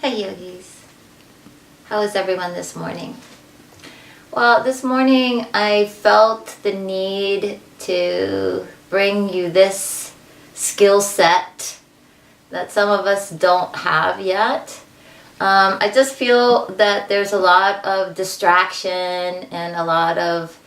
Hi yogis. How is everyone this morning? Well, this morning I felt the need to bring you this skill set that some of us don't have yet. I just feel that there's a lot of distraction and a lot of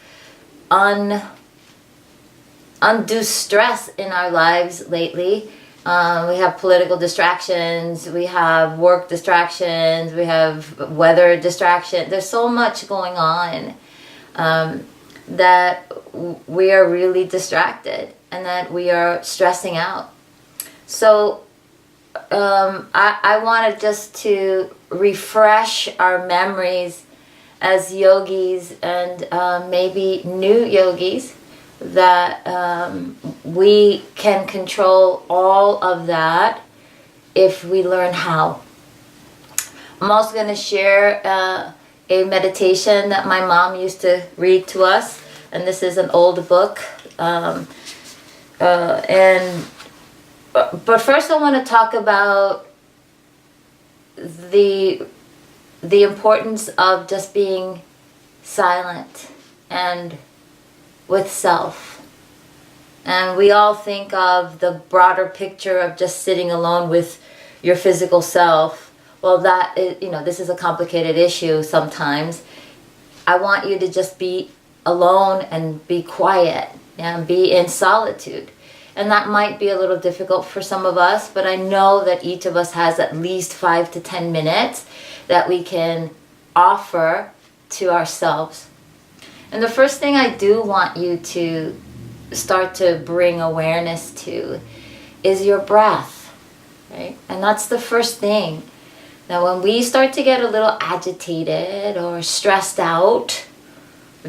undue stress in our lives lately. We have political distractions, we have work distractions, we have weather distraction. There's so much going on that we are really distracted and that we are stressing out. So I wanted just to refresh our memories as yogis and maybe new yogis that we can control all of that if we learn how. I'm also going to share a meditation that my mom used to read to us, and this is an old book. But first I want to talk about the importance of just being silent and with self. And we all think of the broader picture of just sitting alone with your physical self. Well, that is, this is a complicated issue sometimes. I want you to just be alone and be quiet and be in solitude. And that might be a little difficult for some of us, but I know that each of us has at least 5 to 10 minutes that we can offer to ourselves. And the first thing I do want you to start to bring awareness to is your breath, right? And that's the first thing. Now, when we start to get a little agitated or stressed out,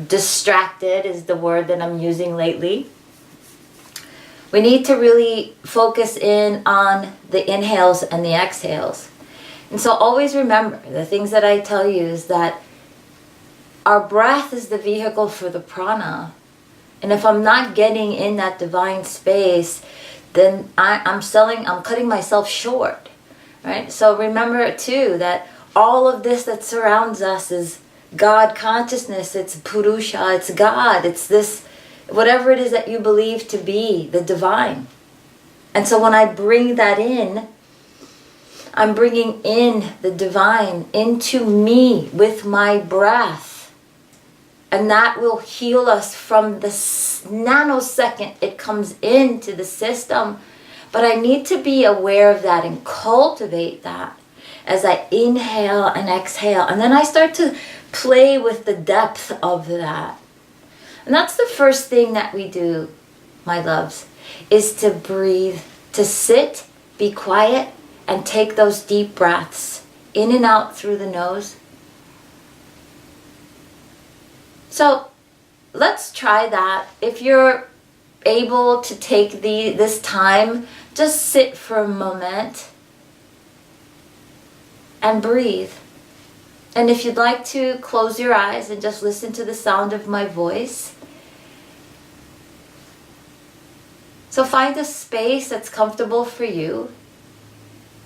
distracted is the word that I'm using lately, we need to really focus in on the inhales and the exhales. And so always remember, the things that I tell you is that our breath is the vehicle for the prana. And if I'm not getting in that divine space, then I'm cutting myself short, right? So remember too that all of this that surrounds us is God consciousness, it's Purusha, it's God, it's this, whatever it is that you believe to be, the divine. And so when I bring that in, I'm bringing in the divine into me with my breath. And that will heal us from the nanosecond it comes into the system. But I need to be aware of that and cultivate that as I inhale and exhale. And then I start to play with the depth of that. And that's the first thing that we do, my loves, is to breathe, to sit, be quiet, and take those deep breaths in and out through the nose. So let's try that. If you're able to take this time, just sit for a moment and breathe. And if you'd like to close your eyes and just listen to the sound of my voice. So find a space that's comfortable for you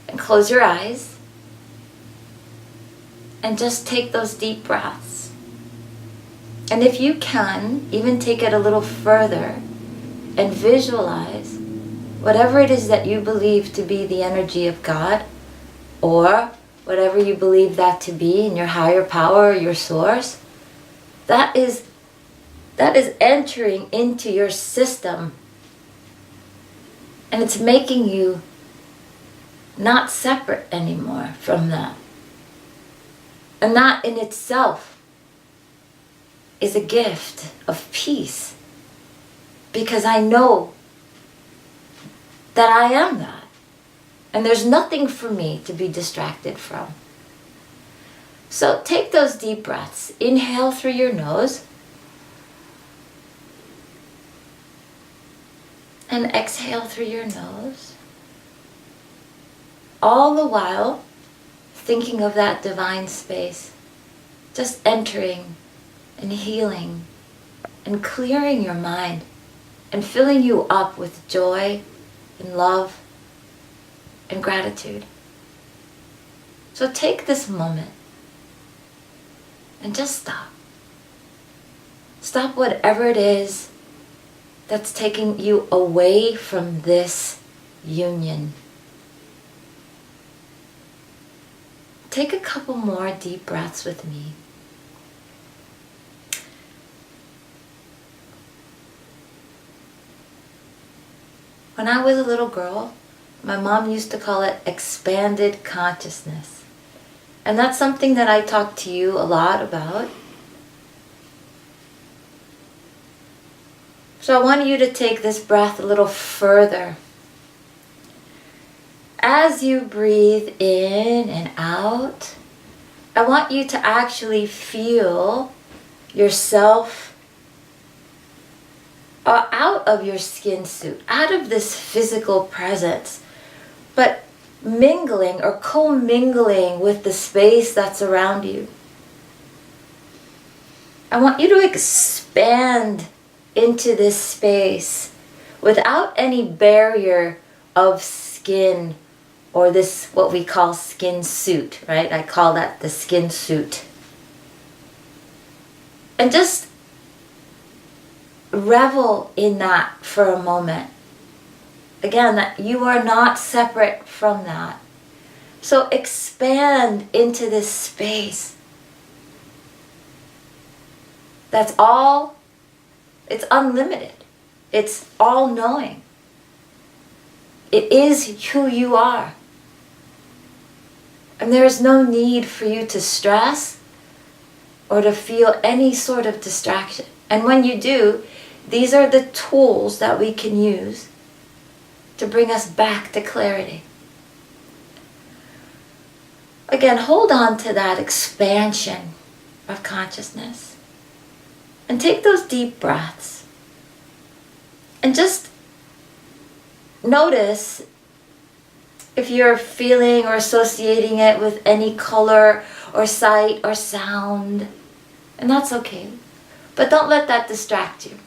and close your eyes and just take those deep breaths. And if you can, even take it a little further and visualize whatever it is that you believe to be the energy of God, or whatever you believe that to be in your higher power, your source, that is entering into your system. And it's making you not separate anymore from that. And that in itself is a gift of peace, because I know that I am that, and there's nothing for me to be distracted from. So take those deep breaths. Inhale through your nose and exhale through your nose, all the while thinking of that divine space, just entering and healing and clearing your mind and filling you up with joy and love and gratitude. So take this moment and just stop. Stop whatever it is that's taking you away from this union. Take a couple more deep breaths with me. When I was a little girl, my mom used to call it expanded consciousness. And that's something that I talk to you a lot about. So I want you to take this breath a little further. As you breathe in and out, I want you to actually feel yourself out of your skin suit, out of this physical presence, but mingling or co-mingling with the space that's around you. I want you to expand into this space without any barrier of skin or this, what we call skin suit, right? I call that the skin suit. And just revel in that for a moment. Again, that you are not separate from that. So expand into this space. That's all, it's unlimited. It's all-knowing. It is who you are. And there is no need for you to stress or to feel any sort of distraction. And when you do, these are the tools that we can use to bring us back to clarity. Again, hold on to that expansion of consciousness. And take those deep breaths. And just notice if you're feeling or associating it with any color or sight or sound. And that's okay. But don't let that distract you.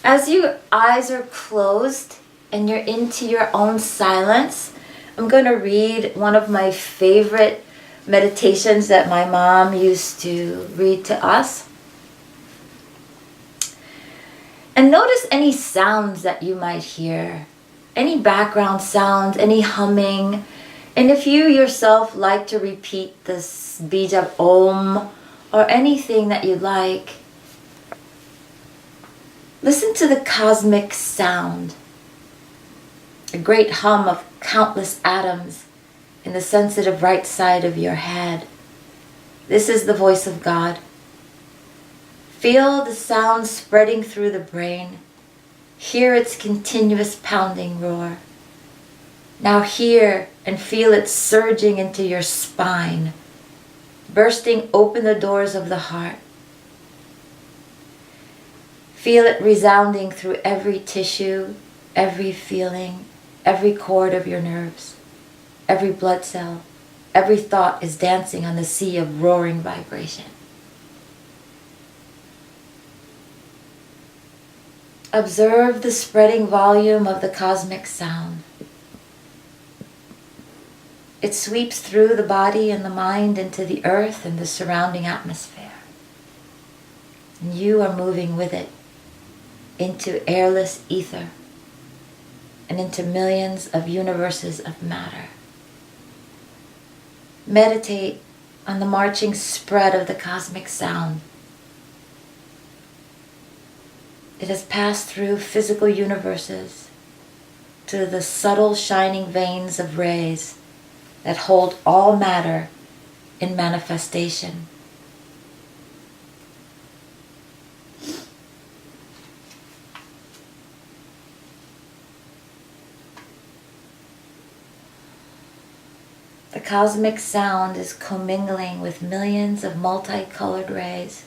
As your eyes are closed and you're into your own silence, I'm going to read one of my favorite meditations that my mom used to read to us. And notice any sounds that you might hear, any background sounds, any humming. And if you yourself like to repeat this bija Om or anything that you like, listen to the cosmic sound, a great hum of countless atoms in the sensitive right side of your head. This is the voice of God. Feel the sound spreading through the brain. Hear its continuous pounding roar. Now hear and feel it surging into your spine, bursting open the doors of the heart. Feel it resounding through every tissue, every feeling, every chord of your nerves, every blood cell, every thought is dancing on the sea of roaring vibration. Observe the spreading volume of the cosmic sound. It sweeps through the body and the mind into the earth and the surrounding atmosphere. And you are moving with it into airless ether and into millions of universes of matter. Meditate on the marching spread of the cosmic sound. It has passed through physical universes to the subtle shining veins of rays that hold all matter in manifestation. The cosmic sound is commingling with millions of multicolored rays.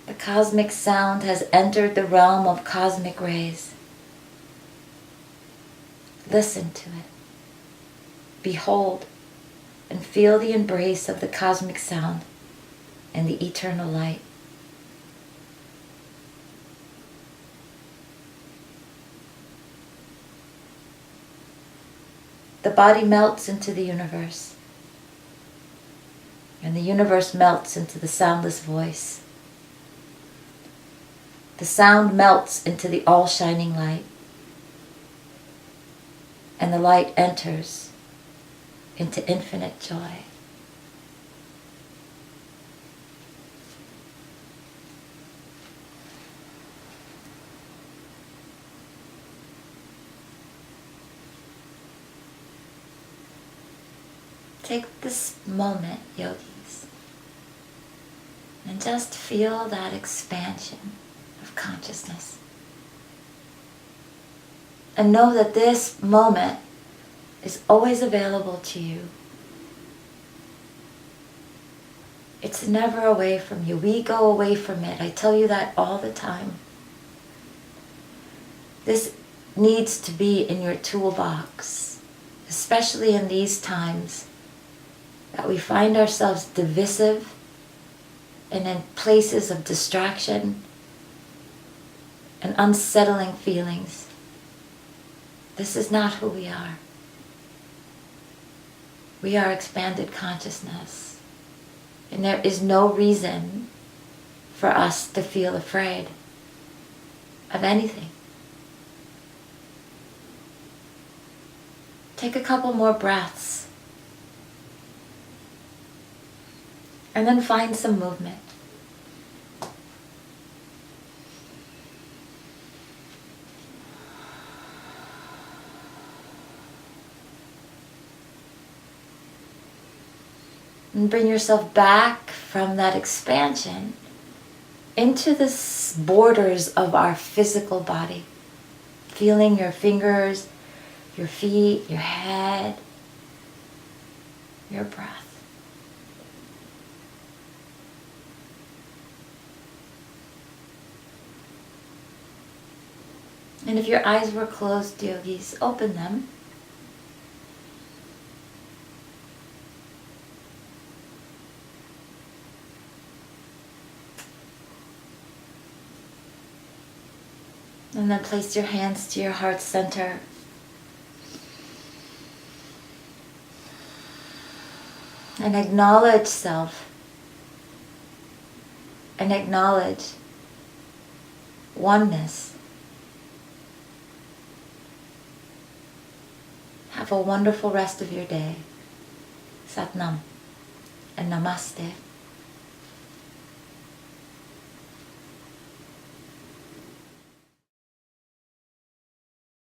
The cosmic sound has entered the realm of cosmic rays. Listen to it. Behold and feel the embrace of the cosmic sound and the eternal light. the body melts into the universe. And the universe melts into the soundless voice. The sound melts into the all-shining light. And the light enters into infinite joy. Take this moment, yogis, and just feel that expansion of consciousness. And know that this moment is always available to you. It's never away from you. We go away from it. I tell you that all the time. This needs to be in your toolbox, especially in these times that we find ourselves divisive and in places of distraction and unsettling feelings. This is not who we are. We are expanded consciousness. And there is no reason for us to feel afraid of anything. Take a couple more breaths. And then find some movement. And bring yourself back from that expansion into the borders of our physical body. Feeling your fingers, your feet, your head, your breath. And if your eyes were closed, yogis, open them. And then place your hands to your heart center. And acknowledge self. And acknowledge oneness. Have a wonderful rest of your day. Sat Nam and Namaste.